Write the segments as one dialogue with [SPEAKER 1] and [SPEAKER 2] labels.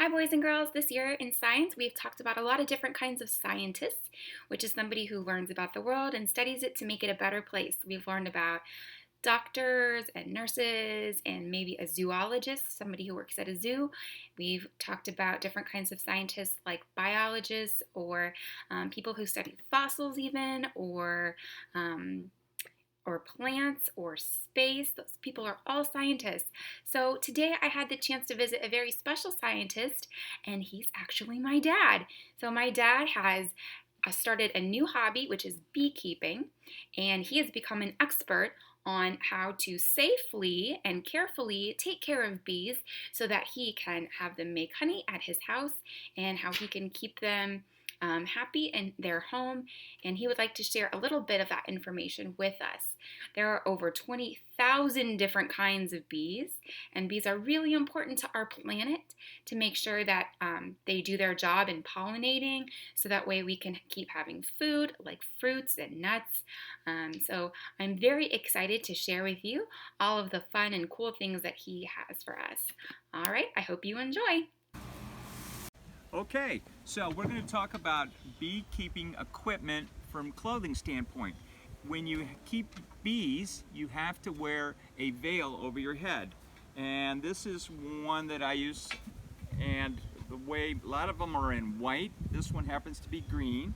[SPEAKER 1] Hi, boys and girls. This year in science, we've talked about a lot of different kinds of scientists, which is somebody who learns about the world and studies it to make it a better place. We've learned about doctors and nurses and maybe a zoologist, somebody who works at a zoo. We've talked about different kinds of scientists like biologists or people who study fossils even, um, or plants or space. Those people are all scientists. So today I had the chance to visit a very special scientist, and he's actually my dad. So my dad has started a new hobby, which is beekeeping, and he has become an expert on how to safely and carefully take care of bees so that he can have them make honey at his house and how he can keep them happy in their home, and he would like to share a little bit of that information with us. There are over 20,000 different kinds of bees, and bees are really important to our planet to make sure that they do their job in pollinating, so that way we can keep having food like fruits and nuts. So I'm very excited to share with you all of the fun and cool things that he has for us. All right, I hope you enjoy.
[SPEAKER 2] Okay, so we're going to talk about beekeeping equipment from clothing standpoint. When you keep bees, you have to wear a veil over your head. And this is one that I use, and the way a lot of them are in white. This one happens to be green.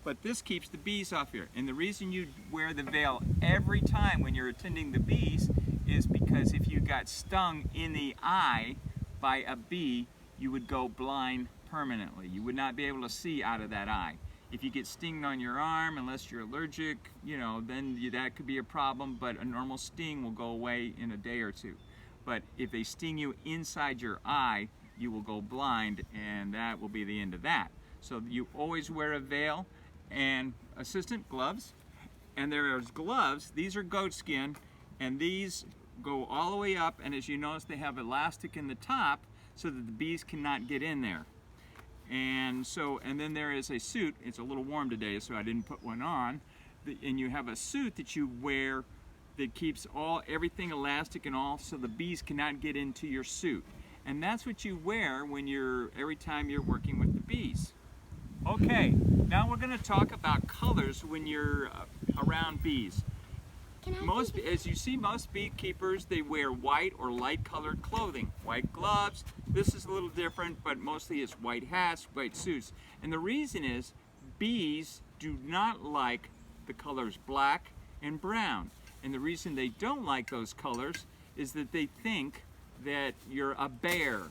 [SPEAKER 2] But this keeps the bees off here. And the reason you wear the veil every time when you're attending the bees is because if you got stung in the eye by a bee, you would go blind permanently. You would not be able to see out of that eye. If you get stinged on your arm, unless you're allergic, then that could be a problem, but a normal sting will go away in a day or two. But if they sting you inside your eye, you will go blind, and that will be the end of that. So you always wear a veil and assistant gloves. And there's gloves, these are goat skin, and these go all the way up, and as you notice, they have elastic in the top so that the bees cannot get in there. And then there is a suit. It's a little warm today, so I didn't put one on. And you have a suit that you wear that keeps everything elastic and all, so the bees cannot get into your suit. And that's what you wear every time you're working with the bees. Okay, now we're going to talk about colors when you're around bees. As you see, most beekeepers, they wear white or light colored clothing. White gloves. This is a little different, but mostly it's white hats, white suits. And the reason is bees do not like the colors black and brown. And the reason they don't like those colors is that they think that you're a bear.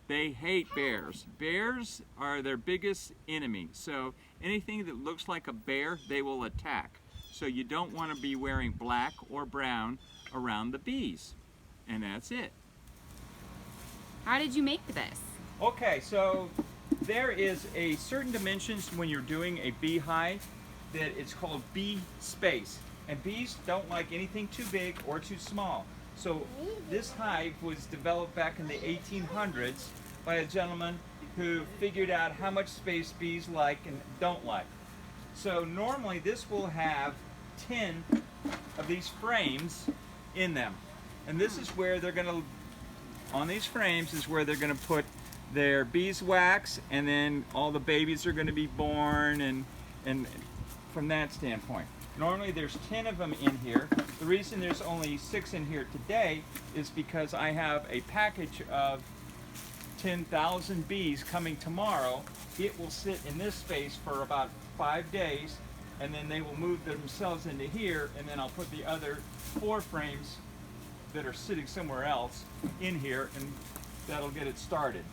[SPEAKER 2] They hate bears. Bears are their biggest enemy. So anything that looks like a bear, they will attack. So you don't want to be wearing black or brown around the bees. And that's it.
[SPEAKER 1] How did you make this?
[SPEAKER 2] Okay, so there is a certain dimensions when you're doing a beehive that it's called bee space. And bees don't like anything too big or too small. So this hive was developed back in the 1800s by a gentleman who figured out how much space bees like and don't like. So normally this will have 10 of these frames in them. And this is where they're going to, on these frames is where they're going to put their beeswax, and then all the babies are going to be born, and from that standpoint. Normally there's 10 of them in here. The reason there's only 6 in here today is because I have a package of 10,000 bees coming tomorrow. It will sit in this space for about 5 days, and then they will move themselves into here, and then I'll put the other 4 frames that are sitting somewhere else in here, and that'll get it started.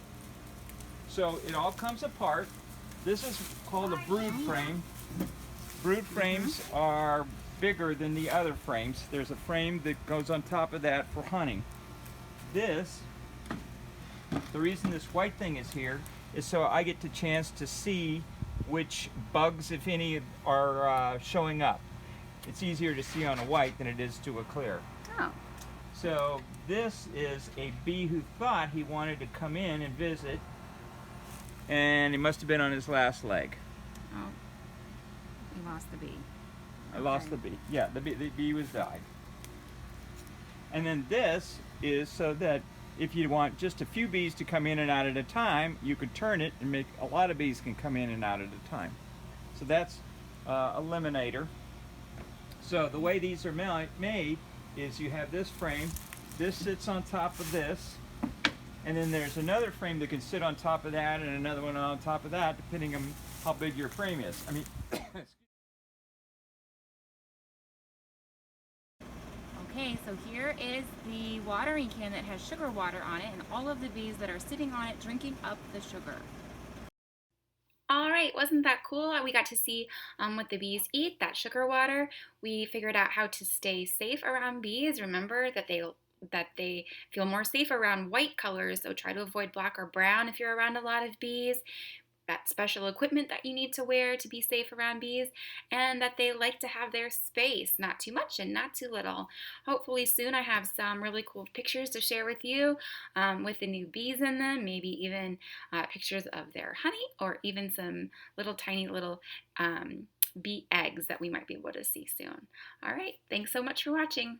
[SPEAKER 2] So it all comes apart. This is called a brood frame. Brood frames are bigger than the other frames. There's a frame that goes on top of that for honey. The reason this white thing is here is so I get the chance to see which bugs, if any, are showing up. It's easier to see on a white than it is to a clear.
[SPEAKER 1] Oh.
[SPEAKER 2] So this is a bee who thought he wanted to come in and visit, and he must have been on his last leg.
[SPEAKER 1] Oh. You lost the bee.
[SPEAKER 2] I lost the bee. Yeah, the bee was died. And then this is so that If you want just a few bees to come in and out at a time, you could turn it and make a lot of bees can come in and out at a time. So that's a eliminator. So the way these are made is you have this frame. This sits on top of this. And then there's another frame that can sit on top of that and another one on top of that, depending on how big your frame is. I mean,
[SPEAKER 3] Okay, so here is the watering can that has sugar water on it and all of the bees that are sitting on it drinking up the sugar.
[SPEAKER 1] All right, wasn't that cool? We got to see what the bees eat, that sugar water. We figured out how to stay safe around bees. Remember that they feel more safe around white colors, so try to avoid black or brown if you're around a lot of bees. That special equipment that you need to wear to be safe around bees, and that they like to have their space, not too much and not too little. Hopefully soon I have some really cool pictures to share with you with the new bees in them, maybe even pictures of their honey or even some little tiny little bee eggs that we might be able to see soon. All right, thanks so much for watching.